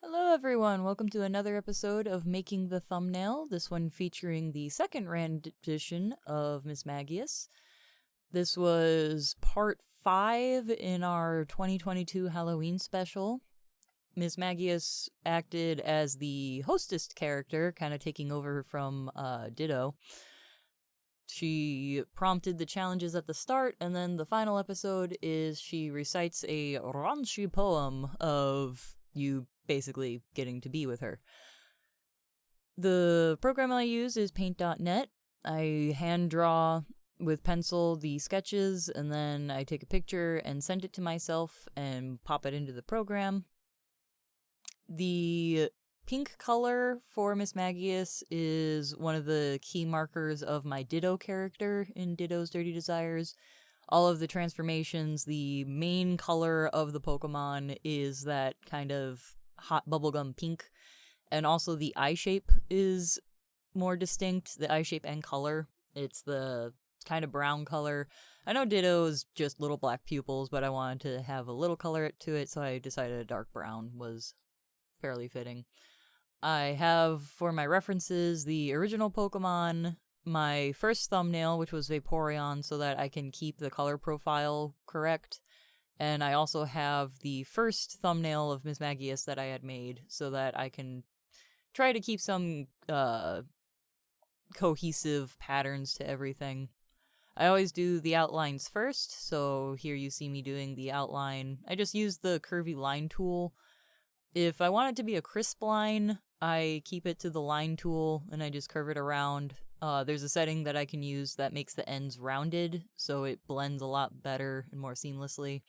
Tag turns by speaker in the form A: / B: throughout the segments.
A: Hello, everyone. Welcome to another episode of Making the Thumbnail. This one featuring the second rendition of Mismagius. This was part 5 in our 2022 Halloween special. Mismagius acted as the hostess character, kind of taking over from Ditto. She prompted the challenges at the start, and then the final episode is she recites a raunchy poem of you basically getting to be with her. The program I use is paint.net. I hand draw with pencil the sketches, and then I take a picture and send it to myself and pop it into the program. The pink color for Mismagius is one of the key markers of my Ditto character in Ditto's Dirty Desires. All of the transformations, the main color of the Pokemon is that kind of hot bubblegum pink, and also the eye shape is more distinct, the eye shape and color. It's the kind of brown color. I know Ditto is just little black pupils, but I wanted to have a little color to it, so I decided a dark brown was fairly fitting. I have, for my references, the original Pokemon, my first thumbnail, which was Vaporeon, so that I can keep the color profile correct. And I also have the first thumbnail of Mismagius that I had made, so that I can try to keep some cohesive patterns to everything. I always do the outlines first, so here you see me doing the outline. I just use the curvy line tool. If I want it to be a crisp line, I keep it to the line tool and I just curve it around. There's a setting that I can use that makes the ends rounded, so it blends a lot better and more seamlessly.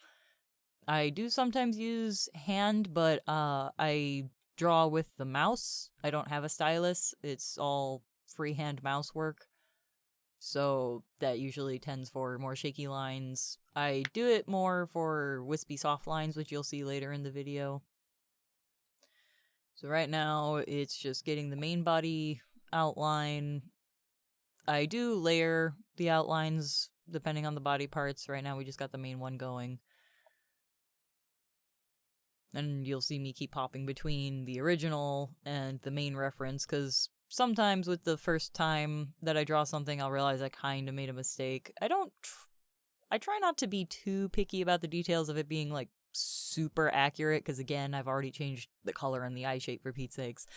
A: I do sometimes use hand, but I draw with the mouse. I don't have a stylus. It's all freehand mouse work. So that usually tends for more shaky lines. I do it more for wispy soft lines, which you'll see later in the video. So right now, it's just getting the main body outline. I do layer the outlines depending on the body parts. Right now, we just got the main one going. And you'll see me keep hopping between the original and the main reference, because sometimes with the first time that I draw something, I'll realize I kind of made a mistake. I try not to be too picky about the details of it being, like, super accurate, because again, I've already changed the color and the eye shape for Pete's sakes.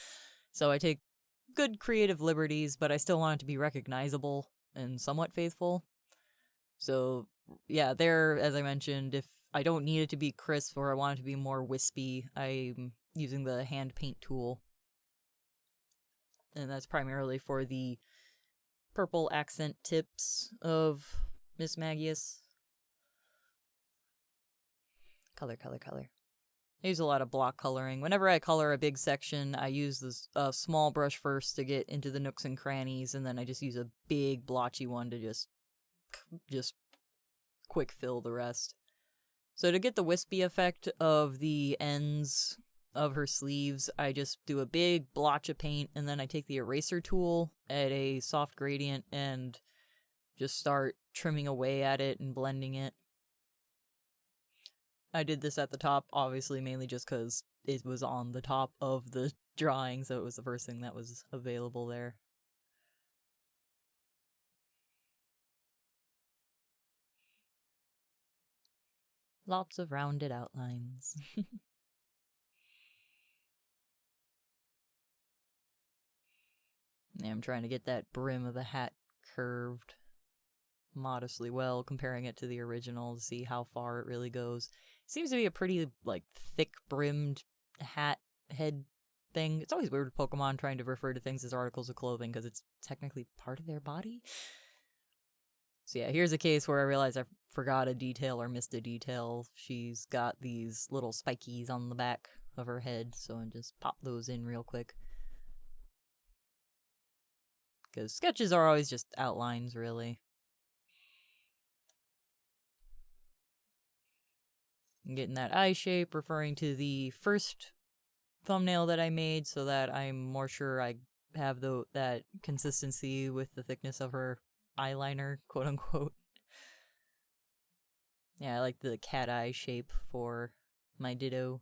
A: So I take good creative liberties, but I still want it to be recognizable and somewhat faithful. So yeah, there, as I mentioned, if I don't need it to be crisp or I want it to be more wispy, I'm using the hand paint tool. And that's primarily for the purple accent tips of Mismagius. Color, color, color. I use a lot of block coloring. Whenever I color a big section, I use this small brush first to get into the nooks and crannies, and then I just use a big blotchy one to just quick fill the rest. So to get the wispy effect of the ends of her sleeves, I just do a big blotch of paint, and then I take the eraser tool at a soft gradient and just start trimming away at it and blending it. I did this at the top, obviously, mainly just because it was on the top of the drawing, so it was the first thing that was available there. Lots of rounded outlines. Yeah, I'm trying to get that brim of the hat curved modestly well, comparing it to the original to see how far it really goes. Seems to be a pretty, like, thick-brimmed hat head thing. It's always weird with Pokemon trying to refer to things as articles of clothing because it's technically part of their body. So yeah, here's a case where I realized I forgot a detail or missed a detail. She's got these little spikies on the back of her head, so I just pop those in real quick. Because sketches are always just outlines, really. I'm getting that eye shape, referring to the first thumbnail that I made, so that I'm more sure I have that consistency with the thickness of her eyeliner, quote unquote. Yeah, I like the cat eye shape for my Ditto.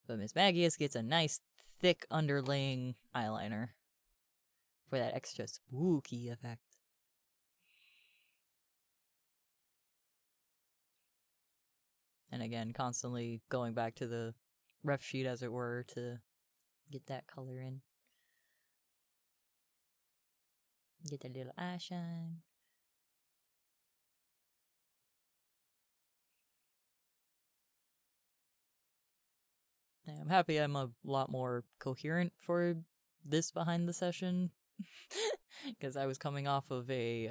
A: But Mismagius gets a nice thick underlaying eyeliner for that extra spooky effect. And again, constantly going back to the ref sheet, as it were, to get that color in. Get that little eye shine. I'm happy I'm a lot more coherent for this behind the session. Because I was coming off of a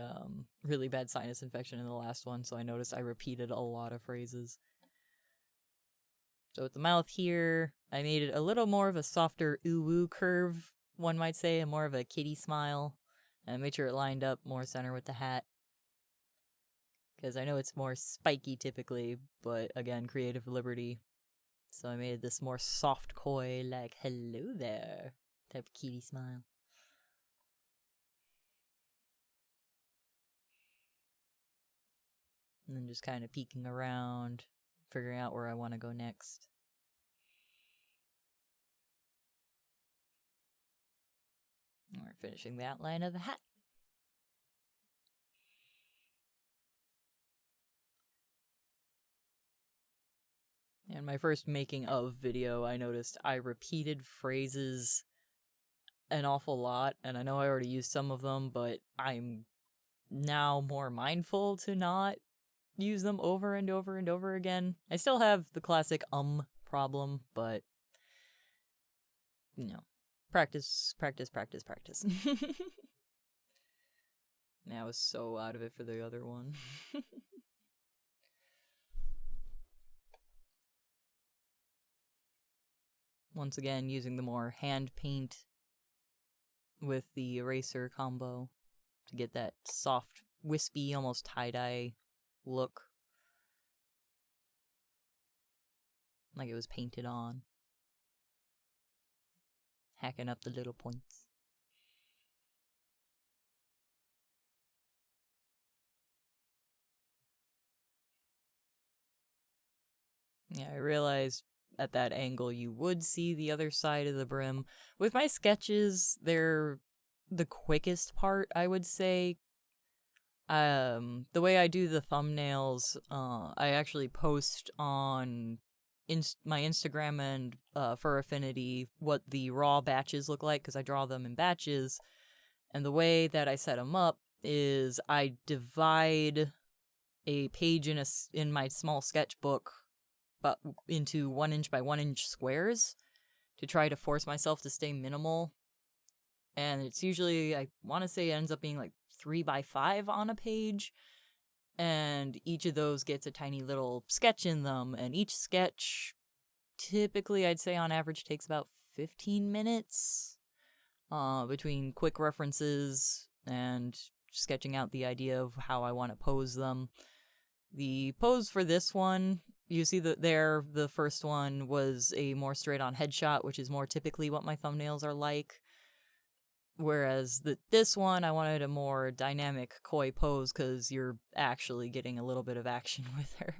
A: really bad sinus infection in the last one, so I noticed I repeated a lot of phrases. So with the mouth here, I made it a little more of a softer ooh-woo curve, one might say, and more of a kitty smile. And I made sure it lined up more center with the hat. Because I know it's more spiky typically, but again, creative liberty. So I made this more soft koi, like, hello there, type of kitty smile. And then just kind of peeking around, figuring out where I want to go next. And we're finishing the outline of the hat. In my first making of video, I noticed I repeated phrases an awful lot, and I know I already used some of them, but I'm now more mindful to not use them over and over and over again. I still have the classic problem, but you know, practice. I was so out of it for the other one. Once again, using the more hand paint with the eraser combo to get that soft, wispy, almost tie-dye look. Like it was painted on. Hacking up the little points. Yeah, I realized at that angle you would see the other side of the brim. With my sketches, they're the quickest part, I would say. The way I do the thumbnails, I actually post on my Instagram and for Affinity what the raw batches look like, because I draw them in batches. And the way that I set them up is I divide a page in my small sketchbook but into 1 inch by 1 inch squares to try to force myself to stay minimal. And it's usually, I want to say it ends up being like 3 by 5 on a page. And each of those gets a tiny little sketch in them. And each sketch, typically I'd say on average takes about 15 minutes. Between quick references and sketching out the idea of how I want to pose them. The pose for this one, you see that there, the first one was a more straight-on headshot, which is more typically what my thumbnails are like. Whereas this one, I wanted a more dynamic koi pose because you're actually getting a little bit of action with her.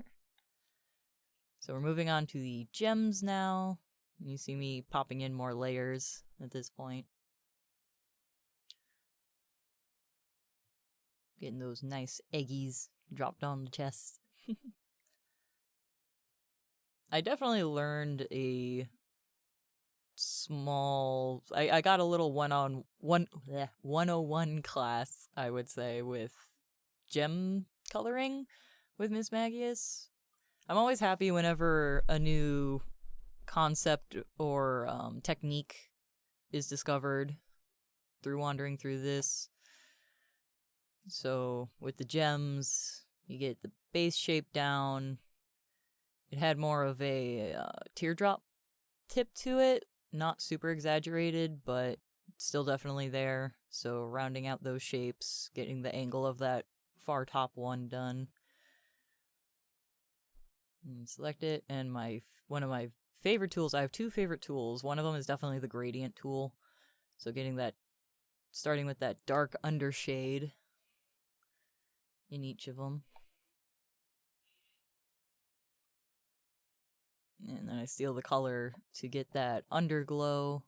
A: So we're moving on to the gems now. You see me popping in more layers at this point. Getting those nice eggies dropped on the chest. I definitely learned a small... I got a little 101 class, I would say, with gem coloring with Mismagius. I'm always happy whenever a new concept or technique is discovered through wandering through this. So with the gems, you get the base shape down. It had more of a teardrop tip to it. Not super exaggerated, but still definitely there. So rounding out those shapes, getting the angle of that far top one done. And select it, and one of my favorite tools, I have 2 favorite tools. One of them is definitely the gradient tool. So getting that, starting with that dark undershade in each of them. And then I steal the color to get that underglow.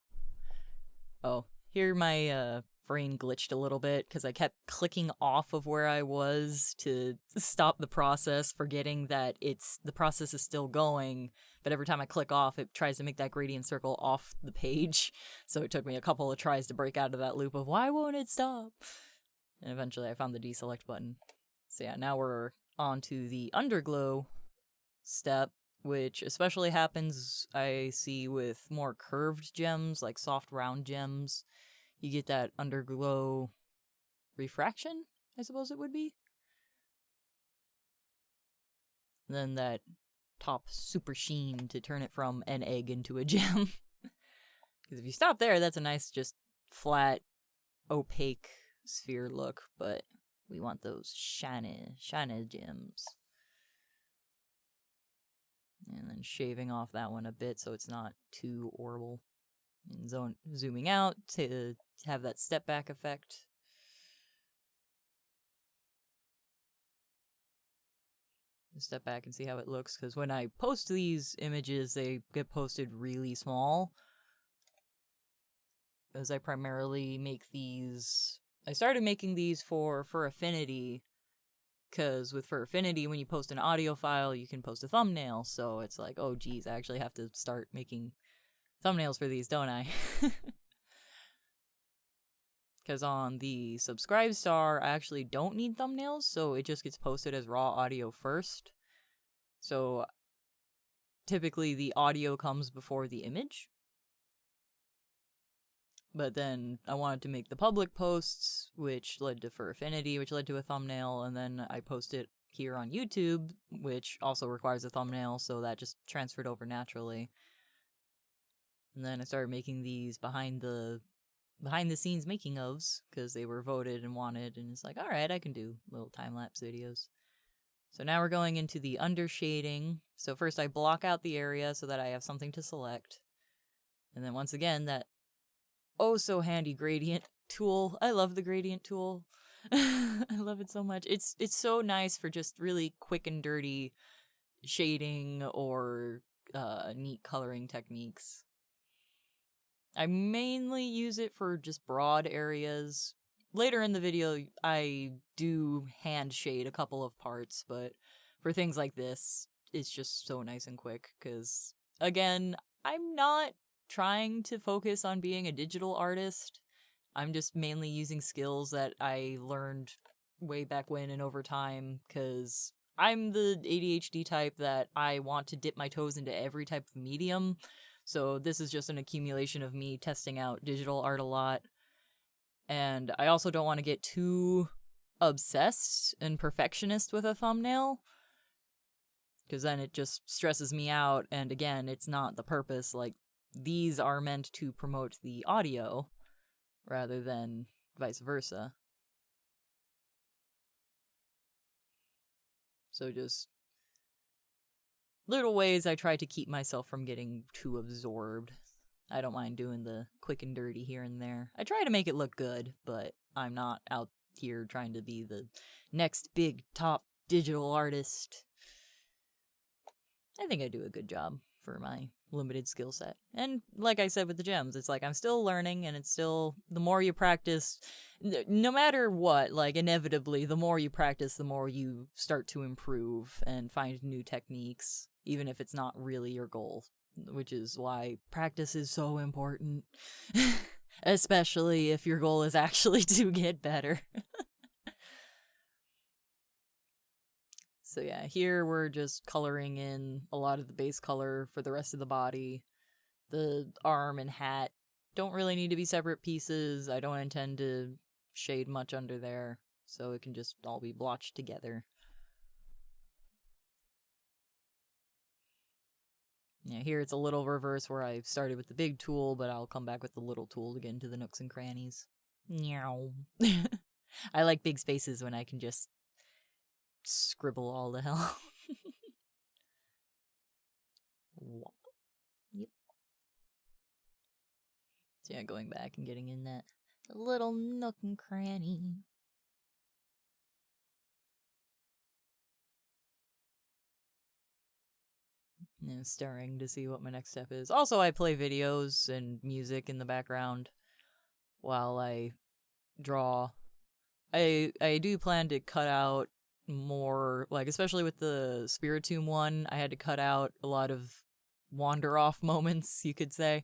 A: Oh, here my brain glitched a little bit because I kept clicking off of where I was to stop the process, forgetting that the process is still going, but every time I click off, it tries to make that gradient circle off the page. So it took me a couple of tries to break out of that loop of why won't it stop? And eventually I found the deselect button. So yeah, now we're on to the underglow step, which especially happens, I see, with more curved gems, like soft round gems. You get that underglow refraction, I suppose it would be. And then that top super sheen to turn it from an egg into a gem. Because if you stop there, that's a nice, just flat, opaque sphere look, but we want those shiny gems. And then shaving off that one a bit so it's not too horrible. And zooming out to have that step back effect. Step back and see how it looks, because when I post these images, they get posted really small. Because I primarily make these... I started making these for Affinity, because with For Affinity, when you post an audio file, you can post a thumbnail, so it's like, oh geez, I actually have to start making thumbnails for these, don't I? Because on the Subscribe Star, I actually don't need thumbnails, so it just gets posted as raw audio first. So typically the audio comes before the image. But then I wanted to make the public posts, which led to For Affinity, which led to a thumbnail, and then I post it here on YouTube, which also requires a thumbnail, so that just transferred over naturally. And then I started making these behind the scenes making ofs, because they were voted and wanted, and it's like, alright, I can do little time-lapse videos. So now we're going into the undershading. So first I block out the area so that I have something to select. And then once again, that oh so handy gradient tool. I love the gradient tool. I love it so much. It's so nice for just really quick and dirty shading or neat coloring techniques. I mainly use it for just broad areas. Later in the video, I do hand shade a couple of parts, but for things like this, it's just so nice and quick, because, again, I'm not trying to focus on being a digital artist. I'm just mainly using skills that I learned way back when and over time, because I'm the ADHD type that I want to dip my toes into every type of medium. So this is just an accumulation of me testing out digital art a lot. And I also don't want to get too obsessed and perfectionist with a thumbnail, because then it just stresses me out, and again, it's not the purpose. Like, these are meant to promote the audio, rather than vice versa. So just little ways I try to keep myself from getting too absorbed. I don't mind doing the quick and dirty here and there. I try to make it look good, but I'm not out here trying to be the next big top digital artist. I think I do a good job for my limited skill set. And like I said with the gems, it's like I'm still learning, and it's still, the more you practice, no matter what, like inevitably, the more you practice, the more you start to improve and find new techniques, even if it's not really your goal, which is why practice is so important. Especially if your goal is actually to get better. So yeah, here we're just coloring in a lot of the base color for the rest of the body. The arm and hat don't really need to be separate pieces. I don't intend to shade much under there, so it can just all be blotched together. Yeah, here it's a little reverse where I started with the big tool, but I'll come back with the little tool to get into the nooks and crannies. Meow. I like big spaces when I can just scribble all the hell. Yep. So yeah, going back and getting in that little nook and cranny. Staring to see what my next step is. Also, I play videos and music in the background while I draw. I do plan to cut out more, like, especially with the Spiritomb one, I had to cut out a lot of wander-off moments, you could say.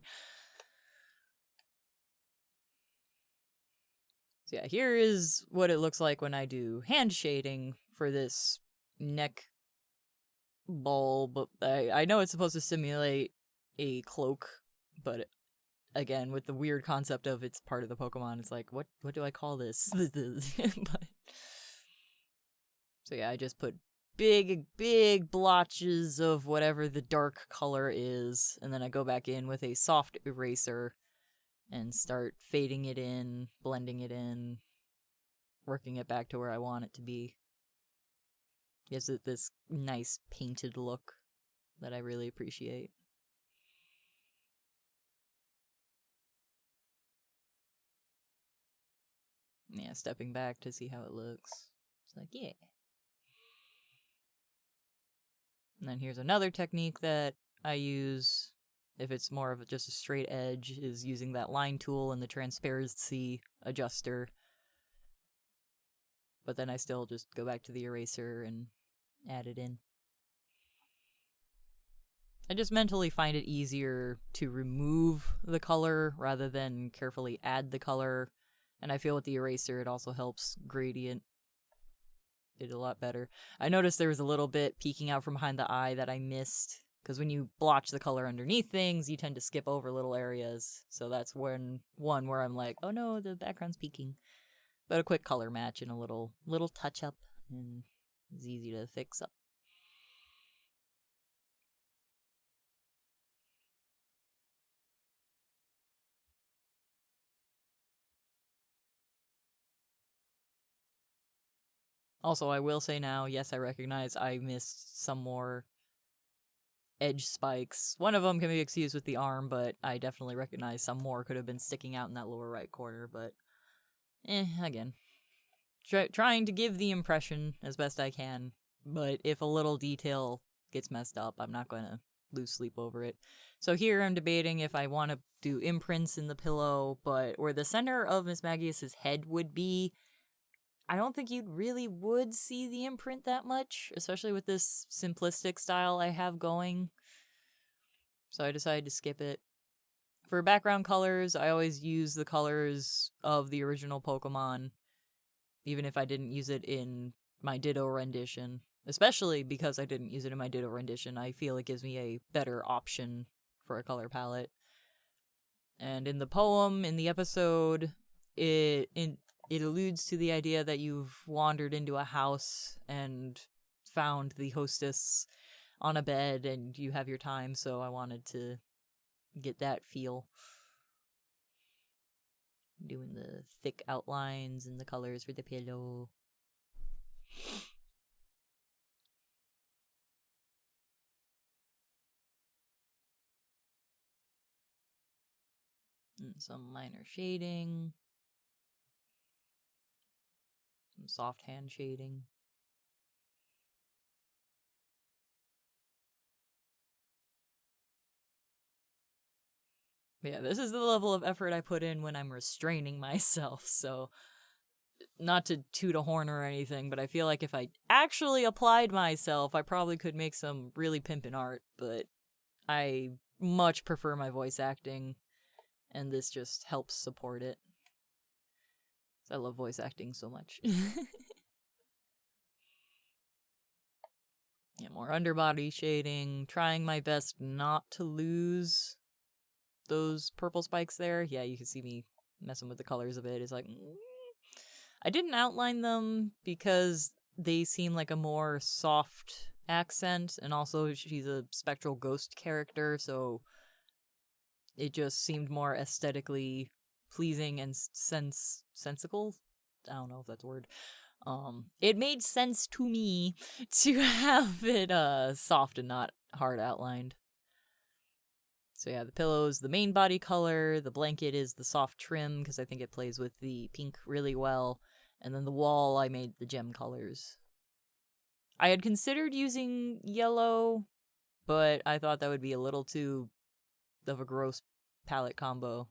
A: So yeah, here is what it looks like when I do hand shading for this neck bulb. I know it's supposed to simulate a cloak, but again, with the weird concept of it's part of the Pokemon, it's like, what do I call this? But, so yeah, I just put big blotches of whatever the dark color is, and then I go back in with a soft eraser and start fading it in, blending it in, working it back to where I want it to be. Gives it this nice painted look that I really appreciate. Yeah, stepping back to see how it looks. It's like, yeah. And then here's another technique that I use if it's more of just a straight edge, is using that line tool and the transparency adjuster. But then I still just go back to the eraser and add it in. I just mentally find it easier to remove the color rather than carefully add the color. And I feel with the eraser it also helps gradient it a lot better. I noticed there was a little bit peeking out from behind the eye that I missed, because when you blotch the color underneath things, you tend to skip over little areas. So that's one where I'm like, oh no, the background's peeking. But a quick color match and a little touch up, and it's easy to fix up. Also, I will say now, yes, I recognize I missed some more edge spikes. One of them can be excused with the arm, but I definitely recognize some more could have been sticking out in that lower right corner, but again. Trying to give the impression as best I can, but if a little detail gets messed up, I'm not going to lose sleep over it. So here I'm debating if I want to do imprints in the pillow, but where the center of Mismagius' head would be, I don't think you really would see the imprint that much, especially with this simplistic style I have going. So I decided to skip it. For background colors, I always use the colors of the original Pokemon, even if I didn't use it in my Ditto rendition. Especially because I didn't use it in my Ditto rendition, I feel it gives me a better option for a color palette. And in the poem, in the episode, it alludes to the idea that you've wandered into a house and found the hostess on a bed and you have your time, so I wanted to get that feel. Doing the thick outlines and the colors for the pillow. And some minor shading. Some soft hand shading. But yeah, this is the level of effort I put in when I'm restraining myself, so not to toot a horn or anything, but I feel like if I actually applied myself, I probably could make some really pimpin' art, but I much prefer my voice acting, and this just helps support it. I love voice acting so much. Yeah, more underbody shading, trying my best not to lose those purple spikes there. Yeah, you can see me messing with the colors of it. It's like, I didn't outline them because they seem like a more soft accent, and also she's a spectral ghost character, so it just seemed more aesthetically pleasing and sensical. I don't know if that's a word. It made sense to me to have it soft and not hard outlined. So yeah, the pillow's the main body color, the blanket is the soft trim, because I think it plays with the pink really well, and then the wall I made the gem colors. I had considered using yellow, but I thought that would be a little too of a gross palette combo.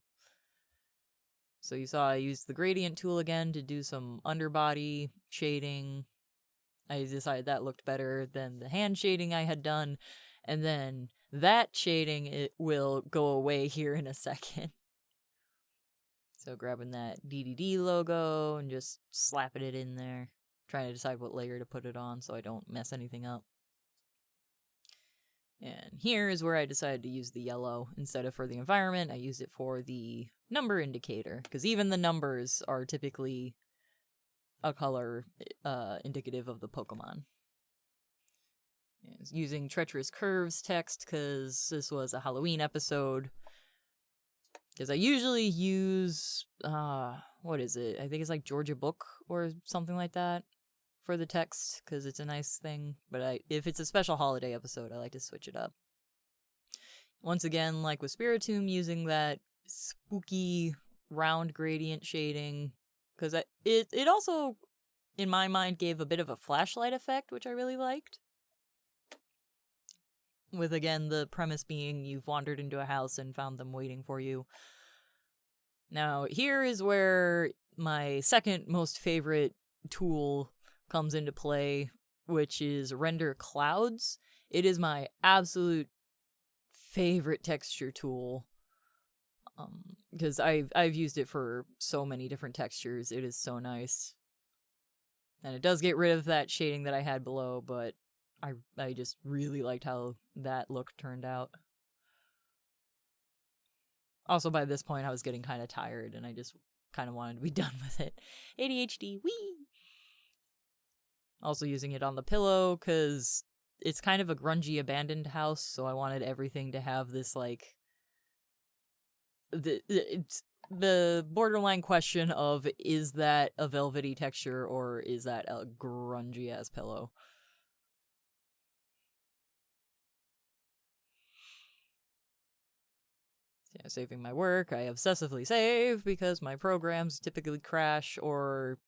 A: So you saw I used the gradient tool again to do some underbody shading. I decided that looked better than the hand shading I had done, and then that shading, it will go away here in a second. So grabbing that DDD logo and just slapping it in there. Trying to decide what layer to put it on so I don't mess anything up. And here is where I decided to use the yellow. Instead of for the environment, I used it for the number indicator. Because even the numbers are typically a color indicative of the Pokemon. Using Treacherous Curves text because this was a Halloween episode. Because I usually use, what is it? I think it's like Georgia Book or something like that for the text, because it's a nice thing. But if it's a special holiday episode, I like to switch it up. Once again, like with Spiritomb, using that spooky round gradient shading, because it also, in my mind, gave a bit of a flashlight effect, which I really liked. With, again, the premise being you've wandered into a house and found them waiting for you. Now, here is where my second most favorite tool comes into play, which is Render Clouds. It is my absolute favorite texture tool. Because I've used it for so many different textures. It is so nice. And it does get rid of that shading that I had below, but I just really liked how that look turned out. Also, by this point, I was getting kind of tired, and I just kind of wanted to be done with it. ADHD, whee! Also using it on the pillow, because it's kind of a grungy abandoned house, so I wanted everything to have this, like... The borderline question of, is that a velvety texture, or is that a grungy-ass pillow? Yeah, saving my work, I obsessively save because my programs typically crash, or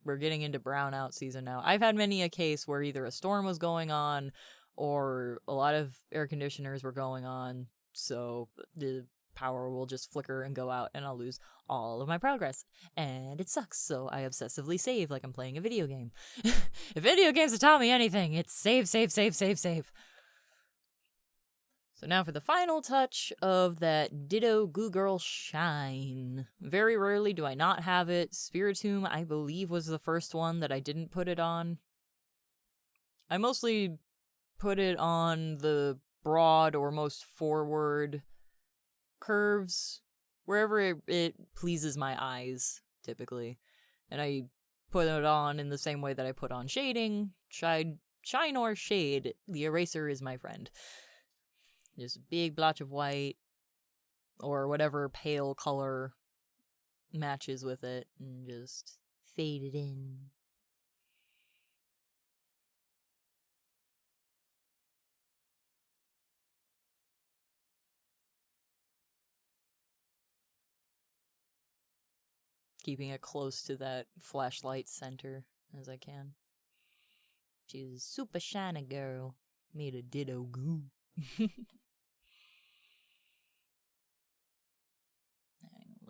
A: we're getting into brownout season now. I've had many a case where either a storm was going on or a lot of air conditioners were going on, so the power will just flicker and go out and I'll lose all of my progress. And it sucks, so I obsessively save like I'm playing a video game. If video games have taught me anything, it's save, save, save, save, save. So now for the final touch of that Ditto Goo Girl Shine. Very rarely do I not have it. Spiritomb, I believe, was the first one that I didn't put it on. I mostly put it on the broad or most forward curves, wherever it pleases my eyes, typically. And I put it on in the same way that I put on shading. Shine or shade, the eraser is my friend. Just a big blotch of white, or whatever pale color matches with it, and just fade it in. Keeping it close to that flashlight center as I can. She's a super shiny girl, made of Ditto goo. A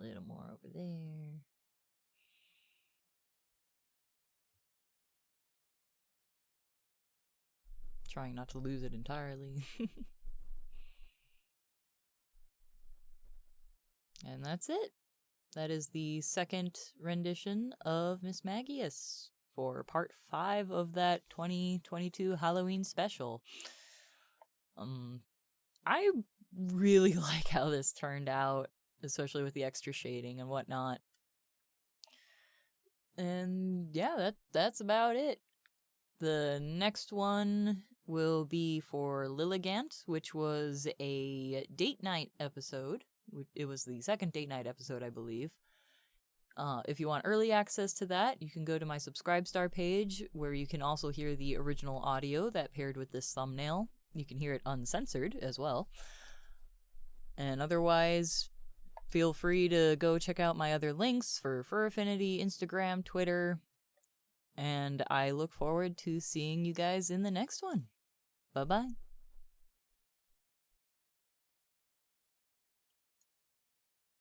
A: little more over there. Trying not to lose it entirely. And that's it. That is the second rendition of Mismagius for part 5 of that 2022 Halloween special. I really like how this turned out, especially with the extra shading and whatnot. And yeah, that's about it. The next one will be for Lilligant, which was a date night episode. It was the second date night episode, I believe. If you want early access to that, you can go to my Subscribestar page, where you can also hear the original audio that paired with this thumbnail. You can hear it uncensored as well. And otherwise, feel free to go check out my other links for Fur Affinity, Instagram, Twitter. And I look forward to seeing you guys in the next one. Bye-bye.